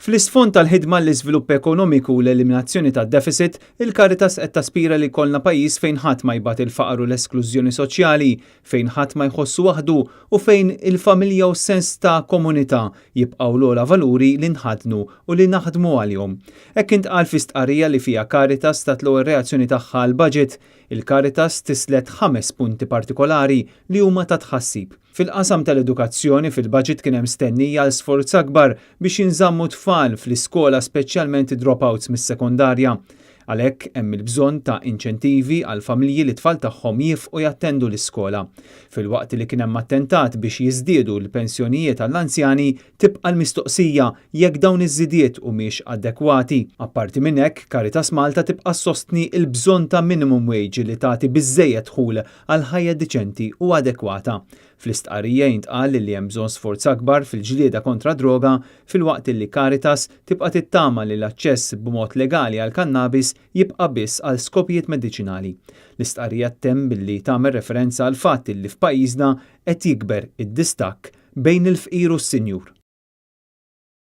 Fl-isfond tal-ħidma l-iżvilupp ekonomiku u l-eliminazzjoni tad-deficit, il-Caritas qed taspira li jkollna pajjiż fejn ħadd ma jbagħat il-faqar u l-esklużjoni soċjali, fejn ħadd ma jħossu waħdu u fejn il-familja u s-sens ta' komunità jibqgħu l-ogħla valuri li nħadnu u li naħdmu għalihom. Hekk intqal fi stqarrija li fiha Caritas tat l-ewwel reazzjoni tagħha għall-baġit, il-Caritas tislet 5 punti partikolari li huma ta' tħassib. Fil-qasam tal-edukazzjoni fil-baġit kien hemm stennija għal sforz akbar biex jinżammu tfal fl-iskola speċjalment dropouts mis-sekondarja. Għalhekk hemm il-bżonn ta' inċentivi għal familji li tfal tagħhom jifqu jattendu l-iskola. Filwaqt li kien hemm attentat biex jiżdiedu l-pensjonijiet għall-anzjani tibqa' l-mistoqsija jekk dawn iż-żidiet humiex adekwati. Apparti minn hekk, Caritas Malta tibqa' ssostni l-bżonn ta' minimum wage li tagħti biżżejjed dħul għal ħajja diċenti u adekwata. Fl-istqarrija jintqal li hemm bżonn sforz akbar fil-ġlieda kontra droga filwaqt li Caritas tibqa' tittama li l-aċċess b'mod legali għal kannabis jibqa' biss għal skopijiet mediċinali. L-istqarrija ttemm billi tagħmel referenza għal fatt li f'pajjiżna qed jikber id-distakk bejn il-fqir u s-sinjur.